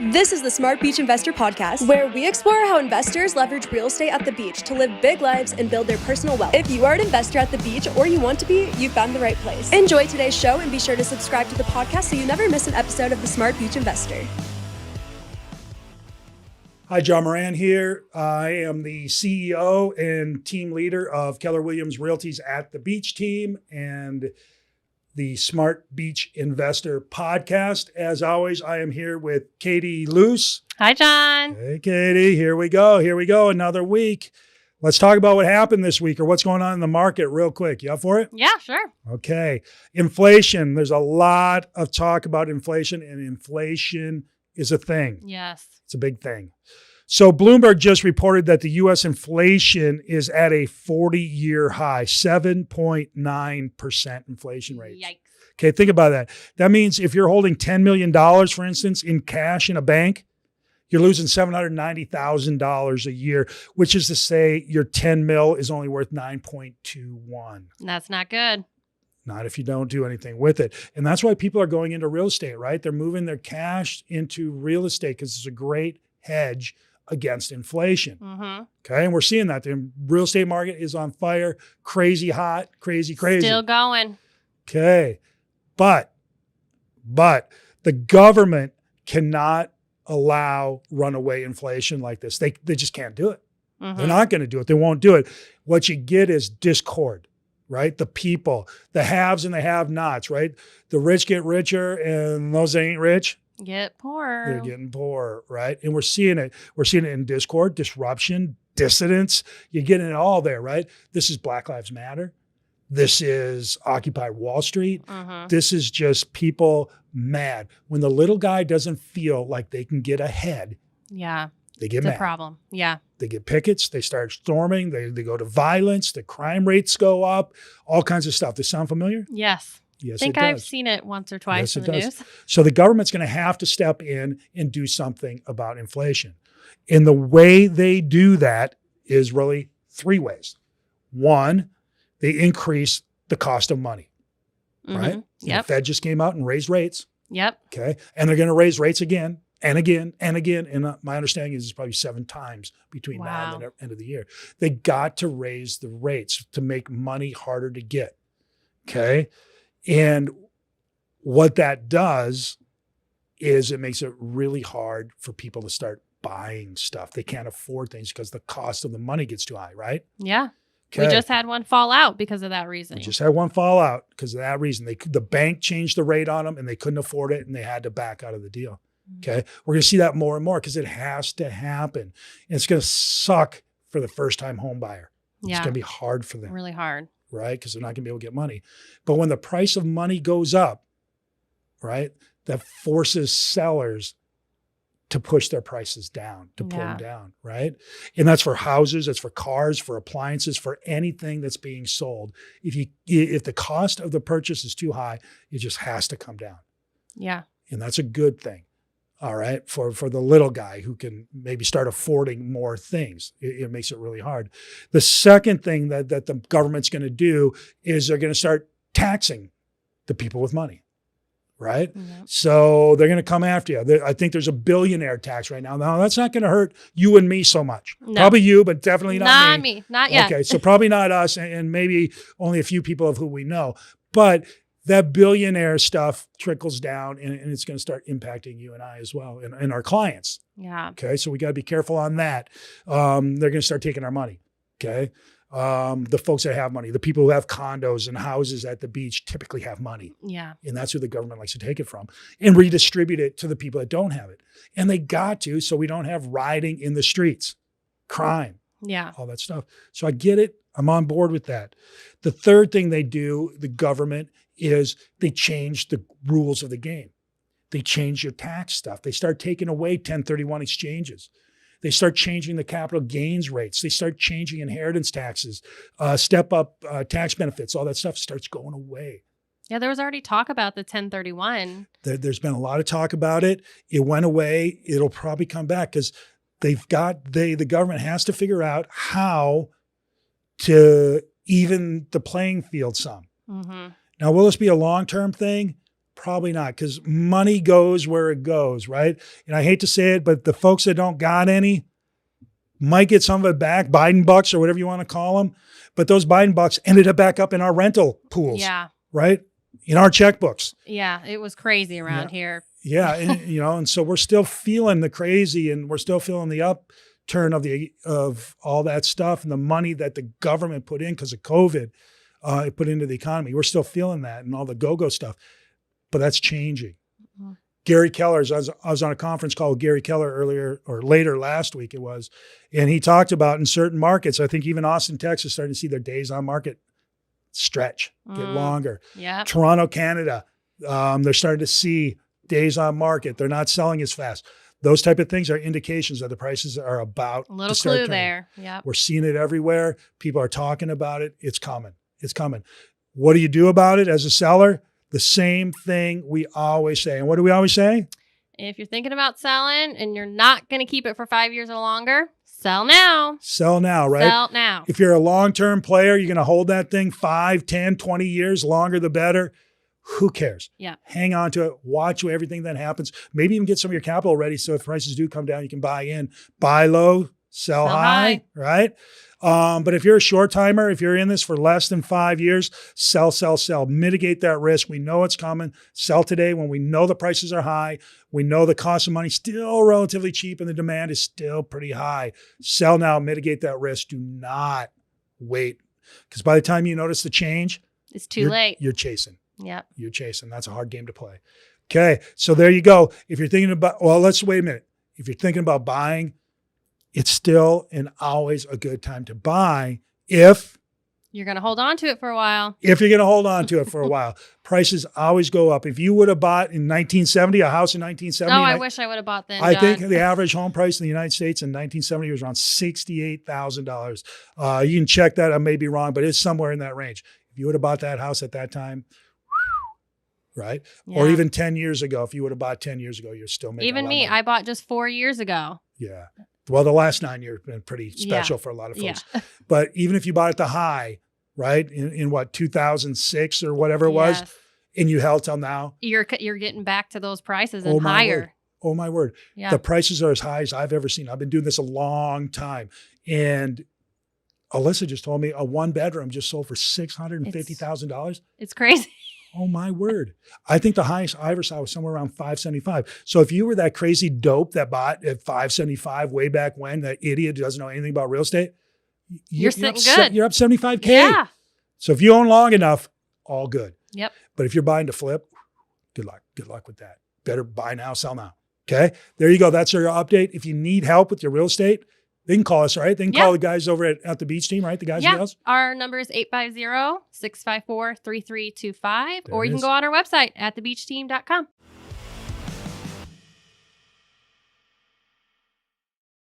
This is the Smart Beach Investor Podcast, where we explore how investors leverage real estate at the beach to live big lives and build their personal wealth. If you are an investor at the beach or you want to be, you found the right place. Enjoy today's show and be sure to subscribe to the podcast so you never miss an episode of the Smart Beach Investor. Hi, John Moran here. I am the CEO and team leader of Keller Williams Realty's At the Beach team and the Smart Beach Investor Podcast. As always, I am here with Katie Luce. Hi, John. Hey, Katie. Here we go. Another week. Let's talk about what happened this week or what's going on in the market real quick. You up for it? Yeah, sure. Okay. Inflation. There's a lot of talk about inflation, and inflation is a thing. Yes. It's a big thing. So Bloomberg just reported that the U.S. inflation is at a 40-year high, 7.9% inflation rate. Yikes. Okay, think about that. That means if you're holding $10 million, for instance, in cash in a bank, you're losing $790,000 a year, which is to say your 10 mil is only worth 9.21. That's not good. Not if you don't do anything with it. And that's why people are going into real estate, right? They're moving their cash into real estate because it's a great hedge against inflation. Mm-hmm. Okay. And we're seeing that. The real estate market is on fire, crazy hot, crazy. Still going. Okay. But the government cannot allow runaway inflation like this. They just can't do it. Mm-hmm. They're not going to do it. They won't do it. What you get is discord, right? The people, the haves and the have-nots, right? The rich get richer and those that ain't rich, get poorer. they're getting poor, right? And we're seeing it. We're seeing it in discord, disruption, dissidence. You're getting it all there, right? This is Black Lives Matter. This is Occupy Wall Street. Mm-hmm. This is just people mad. When the little guy doesn't feel like they can get ahead, Yeah. they get It's mad. a problem. Yeah. They get pickets. They start storming. They go to violence. The crime rates go up. All kinds of stuff. Does this sound familiar? Yes. Yes, I think it does. I've seen it once or twice Yes, in it the does. news. So the government's going to have to step in and do something about inflation. And the way they do that is really three ways. One, they increase the cost of money, right? Mm-hmm. Yep. The Fed just came out and raised rates, Yep. okay? And they're going to raise rates again and again and again. And my understanding is it's probably 7 times between now and the end of the year. They got to raise the rates to make money harder to get, okay? And what that does is it makes it really hard for people to start buying stuff. They can't afford things because the cost of the money gets too high, right? Yeah. Okay. We just had one fall out because of that reason. We just had one fallout because of that reason. The bank changed the rate on them and they couldn't afford it and they had to back out of the deal. Okay. We're going to see that more and more because it has to happen. And it's going to suck for the first time home buyer. Yeah. It's going to be hard for them. Really hard. Right? Because they're not going to be able to get money. But when the price of money goes up, right, that forces sellers to push their prices down, to pull them down, right? And that's for houses, that's for cars, for appliances, for anything that's being sold. If the cost of the purchase is too high, it just has to come down. Yeah. And that's a good thing. All right. For the little guy who can maybe start affording more things, it makes it really hard. The second thing that the government's going to do is they're going to start taxing the people with money. Right. Yep. So they're going to come after you. I think there's a billionaire tax right now. Now that's not going to hurt you and me so much. No. Probably you, but definitely not me. Not yet. Okay. So probably not us and maybe only a few people of who we know, but that billionaire stuff trickles down and it's going to start impacting you and I as well and our clients. Yeah. Okay. So we got to be careful on that. They're going to start taking our money. Okay. The folks that have money, the people who have condos and houses at the beach typically have money. Yeah. And that's who the government likes to take it from and redistribute it to the people that don't have it. And they got to, so we don't have rioting in the streets, crime, Yeah. all that stuff. So I get it. I'm on board with that. The third thing they do, the government, is they change the rules of the game. They change your tax stuff. They start taking away 1031 exchanges. They start changing the capital gains rates. They start changing inheritance taxes, step up tax benefits, all that stuff starts going away. Yeah, there was already talk about the 1031. There's been a lot of talk about it. It went away. It'll probably come back because the government has to figure out how to even the playing field some. Mm-hmm. Now, will this be a long-term thing? Probably not, because money goes where it goes, right? And I hate to say it, but the folks that don't got any might get some of it back, Biden bucks or whatever you want to call them. But those Biden bucks ended up back up in our rental pools, Yeah. right? In our checkbooks. Yeah. It was crazy around here. Yeah. And, and so we're still feeling the crazy, and we're still feeling the upturn of all that stuff and the money that the government put in because of COVID, it put into the economy. We're still feeling that and all the go-go stuff. But that's changing. Mm-hmm. Gary Keller, I was on a conference call with Gary Keller earlier or later last week it was, and he talked about in certain markets, I think even Austin, Texas, starting to see their days on market stretch, get longer. Yeah. Toronto, Canada, they're starting to see days on market. They're not selling as fast. Those type of things are indications that the prices are about a little to start clue turning. there. Yeah. We're seeing it everywhere. People are talking about it. It's coming. It's coming. What do you do about it as a seller? The same thing we always say. And what do we always say? If you're thinking about selling and you're not going to keep it for 5 years or longer, sell now. Sell now, right? Sell now. If you're a long-term player, you're going to hold that thing 5, 10, 20 years, longer the better. Who cares? Yeah. Hang on to it. Watch everything that happens. Maybe even get some of your capital ready so if prices do come down, you can buy in. Buy low, sell high, right? But if you're a short timer, if you're in this for less than 5 years, sell, sell, sell. Mitigate that risk. We know it's coming. Sell today when we know the prices are high. We know the cost of money is still relatively cheap and the demand is still pretty high. Sell now. Mitigate that risk. Do not wait. Because by the time you notice the change, it's too late. You're chasing. Yep. You're chasing. That's a hard game to play. Okay. So there you go. If you're thinking about, well, let's wait a minute. If you're thinking about buying, it's still and always a good time to buy if you're going to hold on to it for a while. If you're going to hold on to it for a while. Prices always go up. If you would have bought in 1970, a house in 1970. Oh, I wish I would have bought then, I John. think the average home price in the United States in 1970 was around $68,000. You can check that. I may be wrong, but it's somewhere in that range. If you would have bought that house at that time, right? Yeah. Or even 10 years ago, if you would have bought 10 years ago, you're still making even me. I bought just 4 years ago. Yeah. Well, the last 9 years have been pretty special for a lot of folks. Yeah. But even if you bought at the high, right, in what, 2006 or whatever it was, and you held till now. You're getting back to those prices and higher. Oh, my word. Yeah. The prices are as high as I've ever seen. I've been doing this a long time. And Alyssa just told me a one bedroom just sold for $650,000. It's crazy. Oh, my word. I think the highest I ever saw was somewhere around $575. So if you were that crazy dope that bought at $575 way back when, that idiot who doesn't know anything about real estate, you're sitting good. You're up $75K. Yeah. So if you own long enough, all good. Yep. But if you're buying to flip, good luck. Good luck with that. Better buy now, sell now. Okay. There you go. That's your update. If you need help with your real estate, they can call us, right? They can call the guys over at the Beach Team, right? The guys and girls. Our number is 850-654-3325, or you can go on our website at thebeachteam.com.